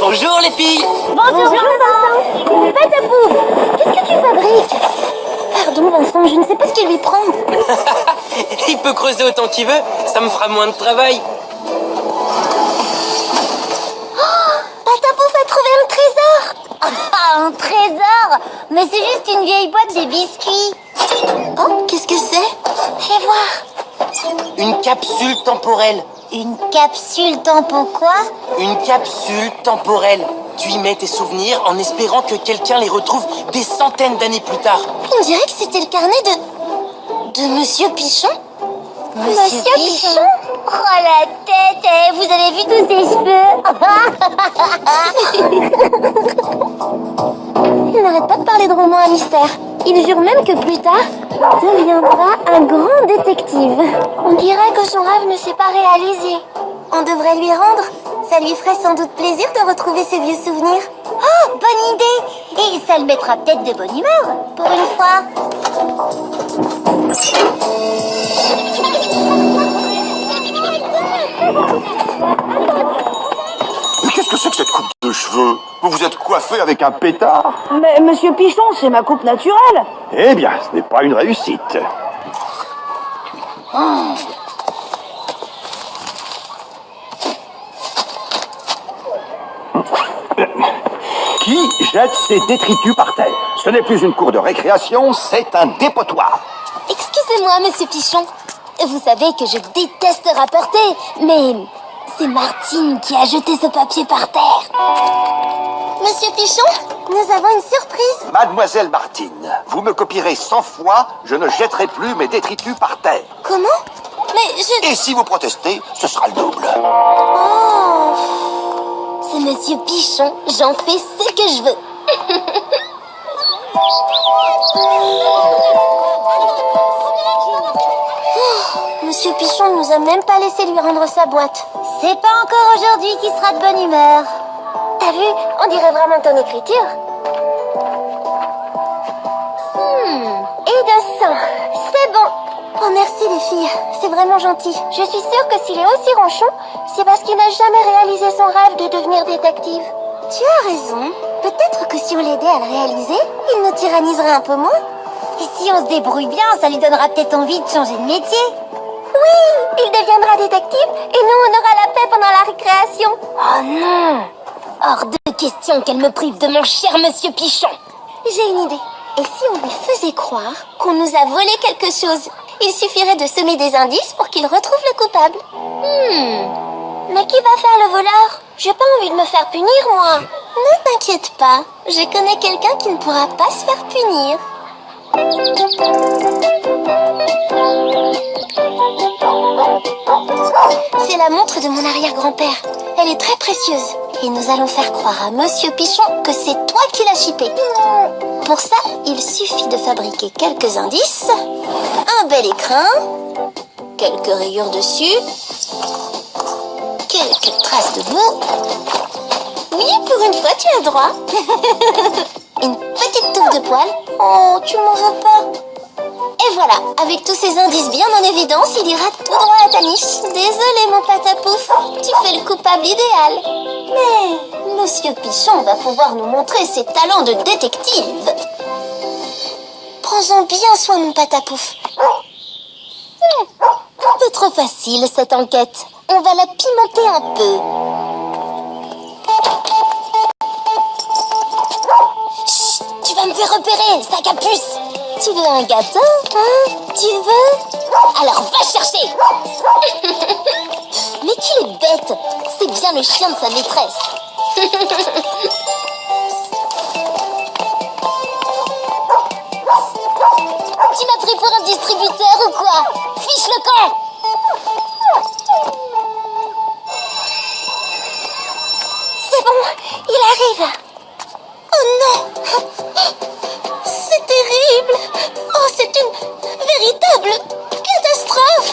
Bonjour les filles. Bonjour Vincent. Patapouf, qu'est-ce que tu fabriques? Pardon Vincent, je ne sais pas ce qu'il lui prend. Il peut creuser autant qu'il veut, ça me fera moins de travail. Patapouf a trouvé un trésor. Ah, un trésor? Mais c'est juste une vieille boîte de biscuits. Oh, qu'est-ce que c'est? Fais voir. Une capsule temporelle. Une capsule tempo quoi? Une capsule temporelle. Tu y mets tes souvenirs en espérant que quelqu'un les retrouve des centaines d'années plus tard. On dirait que c'était le carnet de Monsieur Pichon. Monsieur Pichon? Oh la tête, vous avez vu tous ses cheveux? Il n'arrête pas de parler de romans à mystère. Il jure même que plus tard, il deviendra un grand détective. On dirait que son rêve ne s'est pas réalisé. On devrait lui rendre. Ça lui ferait sans doute plaisir de retrouver ses vieux souvenirs. Oh, bonne idée! Et ça le mettra peut-être de bonne humeur, pour une fois. Mais qu'est-ce que c'est que cette coupe de cheveux? Vous vous êtes coiffé avec un pétard? Mais Monsieur Pichon, c'est ma coupe naturelle. Eh bien, ce n'est pas une réussite. Qui jette ses détritus par terre? Ce n'est plus une cour de récréation, c'est un dépotoir. Excusez-moi, Monsieur Pichon. Vous savez que je déteste rapporter, mais c'est Martine qui a jeté ce papier par terre. Monsieur Pichon, nous avons une surprise. Mademoiselle Martine, vous me copierez 100 fois, je ne jetterai plus mes détritus par terre. Comment? Mais je... Et si vous protestez, ce sera le double. Oh, c'est Monsieur Pichon, j'en fais ce que je veux. Monsieur Pichon ne nous a même pas laissé lui rendre sa boîte. C'est pas encore aujourd'hui qu'il sera de bonne humeur. T'as vu, on dirait vraiment ton écriture. Et de sang, c'est bon. Oh merci les filles, c'est vraiment gentil. Je suis sûre que s'il est aussi ronchon, c'est parce qu'il n'a jamais réalisé son rêve de devenir détective. Tu as raison. Peut-être que si on l'aidait à le réaliser, il nous tyranniserait un peu moins. Et si on se débrouille bien, ça lui donnera peut-être envie de changer de métier. Oui, il deviendra détective et nous on aura la paix pendant la récréation. Oh non! Hors de question qu'elle me prive de mon cher Monsieur Pichon. J'ai une idée. Et si on lui faisait croire qu'on nous a volé quelque chose? Il suffirait de semer des indices pour qu'il retrouve le coupable. Mais qui va faire le voleur? J'ai pas envie de me faire punir, moi. Ne t'inquiète pas, je connais quelqu'un qui ne pourra pas se faire punir. C'est la montre de mon arrière-grand-père. Elle est très précieuse. Et nous allons faire croire à Monsieur Pichon que c'est toi qui l'as chippée. Pour ça, il suffit de fabriquer quelques indices, un bel écrin, quelques rayures dessus, quelques traces de boue. Oui, pour une fois, tu as droit. Une petite touffe de poils. Oh, tu m'en veux pas. Et voilà, avec tous ces indices bien en évidence, il ira tout droit à ta niche. Désolé, mon patapouf, tu fais le coupable idéal. Mais Monsieur Pichon va pouvoir nous montrer ses talents de détective. Prends-en bien soin, mon patapouf. Un peu trop facile, cette enquête. On va la pimenter un peu. Chut, tu vas me faire repérer, sac à puce. Tu veux un gâteau, hein? Tu veux? Alors va chercher. Mais qu'il est bête. C'est bien le chien de sa maîtresse. Tu m'as pris pour un distributeur ou quoi? Fiche le camp. C'est bon, il arrive. Oh non! C'est terrible! Oh, c'est une véritable catastrophe!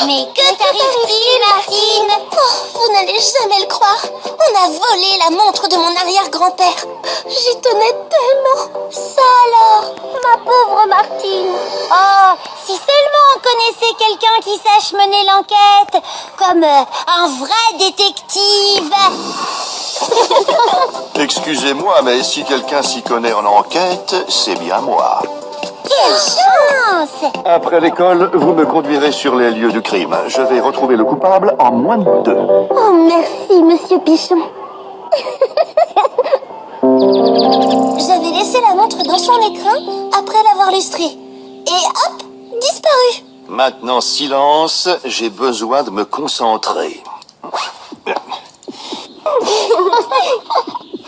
Mais que t'arrive-t-il, Martine? Oh, vous n'allez jamais le croire. On a volé la montre de mon arrière-grand-père. J'y tenais tellement. Ça alors, ma pauvre Martine. Oh, si seulement on connaissait quelqu'un qui sache mener l'enquête, comme un vrai détective. Excusez-moi, mais si quelqu'un s'y connaît en enquête, c'est bien moi. Quelle chance! Après l'école, vous me conduirez sur les lieux du crime. Je vais retrouver le coupable en moins de 2. Oh, merci, monsieur Pichon. J'avais laissé la montre dans son écrin après l'avoir lustrée. Et hop, disparu. Maintenant, silence, j'ai besoin de me concentrer.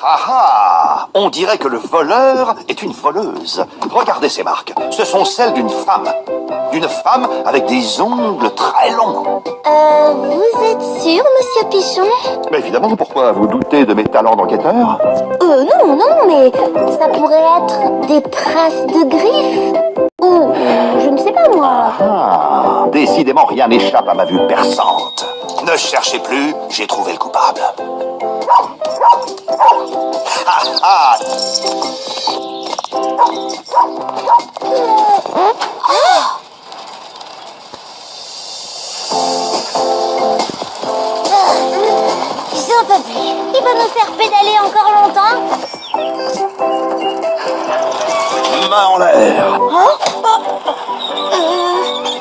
Ah ah! On dirait que le voleur est une voleuse. Regardez ces marques. Ce sont celles d'une femme. D'une femme avec des ongles très longs. Vous êtes sûr, monsieur Pichon? Mais évidemment, pourquoi vous doutez de mes talents d'enquêteur? Non, mais ça pourrait être des traces de griffes. Ou, je ne sais pas moi. Ah, décidément, rien n'échappe à ma vue perçante. Ne cherchez plus, j'ai trouvé le coupable. Ah, ah. J'en peux plus. Il va nous faire pédaler encore longtemps. Main en l'air.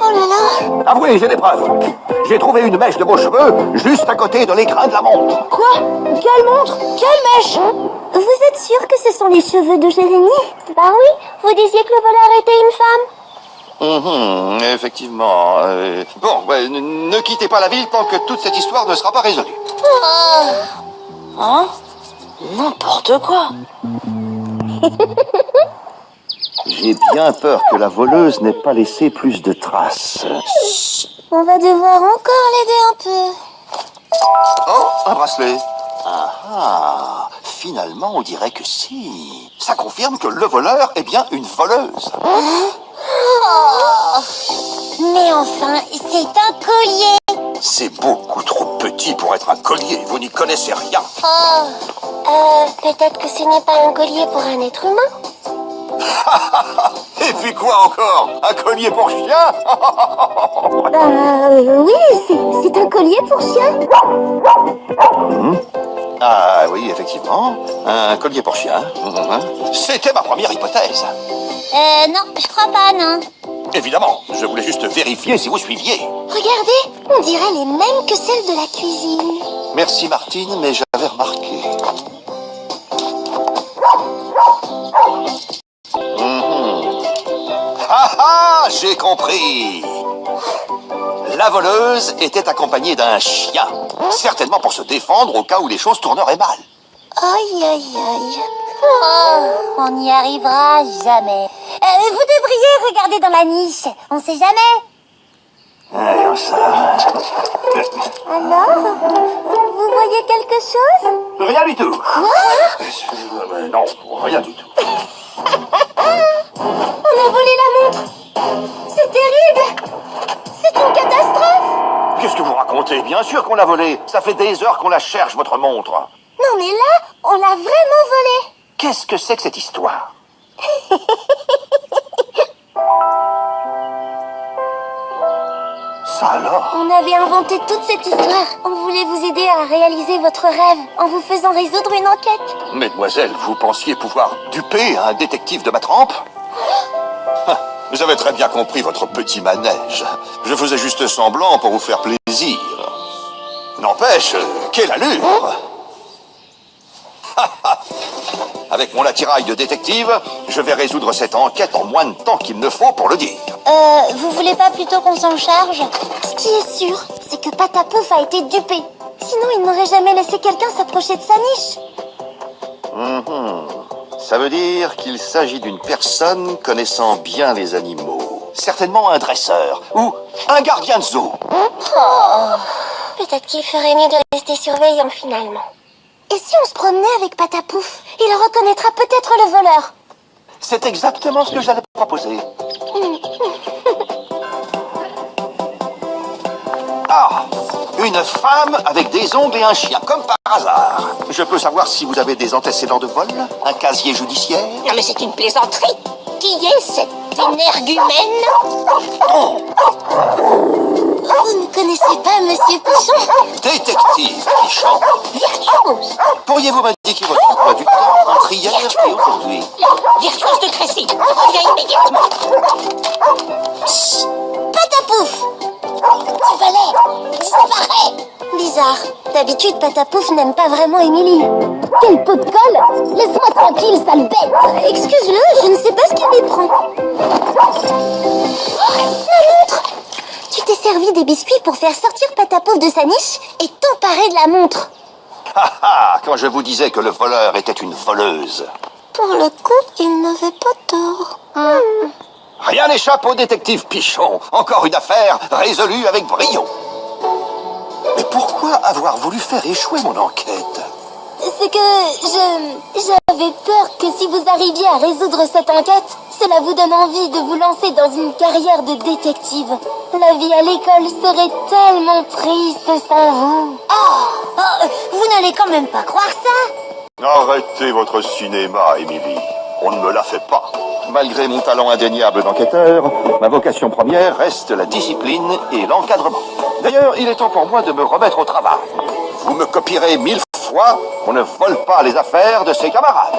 Oh là là. Avouez, j'ai des preuves. J'ai trouvé une mèche de vos cheveux juste à côté de l'écrin de la montre. Quoi? Quelle montre? Quelle mèche? Vous êtes sûr que ce sont les cheveux de Jérémy? Bah oui, vous disiez que le voleur était une femme. Effectivement. Bon, ne quittez pas la ville tant que toute cette histoire ne sera pas résolue. Hein? N'importe quoi. J'ai bien peur que la voleuse n'ait pas laissé plus de traces. On va devoir encore l'aider un peu. Oh, un bracelet. Ah ah, finalement on dirait que si. Ça confirme que le voleur est bien une voleuse. Mais enfin, c'est un collier. C'est beaucoup trop petit pour être un collier, vous n'y connaissez rien. Peut-être que ce n'est pas un collier pour un être humain. Et puis quoi encore? Un collier pour chien? Oui, c'est un collier pour chien. Ah oui, effectivement, un collier pour chien. C'était ma première hypothèse. Non, je crois pas, non. Évidemment, je voulais juste vérifier si vous suiviez. Regardez, on dirait les mêmes que celles de la cuisine. Merci Martine, mais j'avais remarqué. Ah ah, j'ai compris. La voleuse était accompagnée d'un chien, certainement pour se défendre au cas où les choses tourneraient mal. Aïe, aïe, aïe. On n'y arrivera jamais. Vous devriez regarder dans la niche. On sait jamais. Alors ça... Alors, vous voyez quelque chose? Rien du tout. Non, rien du tout. On a volé la montre. C'est terrible. C'est une catastrophe. Qu'est-ce que vous racontez? Bien sûr qu'on l'a volée. Ça fait des heures qu'on la cherche, votre montre. Non, mais là, on l'a vraiment volée. Qu'est-ce que c'est que cette histoire? Ça alors? On avait inventé toute cette histoire. On voulait vous aider à réaliser votre rêve en vous faisant résoudre une enquête. Mesdemoiselles, vous pensiez pouvoir duper un détective de ma trempe? Vous avez très bien compris votre petit manège. Je faisais juste semblant pour vous faire plaisir. N'empêche, quelle allure! Avec mon attirail de détective, je vais résoudre cette enquête en moins de temps qu'il ne faut pour le dire. Vous voulez pas plutôt qu'on s'en charge? Ce qui est sûr, c'est que Patapouf a été dupé. Sinon, il n'aurait jamais laissé quelqu'un s'approcher de sa niche. Ça veut dire qu'il s'agit d'une personne connaissant bien les animaux. Certainement un dresseur ou un gardien de zoo. Peut-être qu'il ferait mieux de rester surveillant finalement. Et si on se promenait avec Patapouf? Il reconnaîtra peut-être le voleur. C'est exactement ce que j'allais proposer. Ah, une femme avec des ongles et un chien, comme par hasard. Je peux savoir si vous avez des antécédents de vol? Un casier judiciaire? Non mais c'est une plaisanterie. Qui est cette énergumène? Vous ne connaissez pas Monsieur Pichon? Détective Pichon. Virtuose. réponse. Pourriez-vous m'indiquer votre emploi du temps entre hier et aujourd'hui? Virtuose de Crécy, reviens immédiatement. Patapouf! Tu balais! Disparaît! Bizarre. D'habitude, Patapouf n'aime pas vraiment Émilie. Quel pot de colle! Laisse-moi tranquille, sale bête! Excuse-le, je ne sais pas ce qui lui prend. Oh, la montre! Tu t'es servi des biscuits pour faire sortir Patapouf de sa niche et t'emparer de la montre. Ha ha! Quand je vous disais que le voleur était une voleuse. Pour le coup, il n'avait pas tort. Rien n'échappe au détective Pichon. Encore une affaire résolue avec brio. Mais pourquoi avoir voulu faire échouer mon enquête? C'est que j'avais peur que si vous arriviez à résoudre cette enquête, cela vous donne envie de vous lancer dans une carrière de détective. La vie à l'école serait tellement triste sans vous. Vous n'allez quand même pas croire ça? Arrêtez votre cinéma, Émilie. On ne me la fait pas. Malgré mon talent indéniable d'enquêteur, ma vocation première reste la discipline et l'encadrement. D'ailleurs, il est temps pour moi de me remettre au travail. Vous me copierez 1000 fois, on ne vole pas les affaires de ses camarades.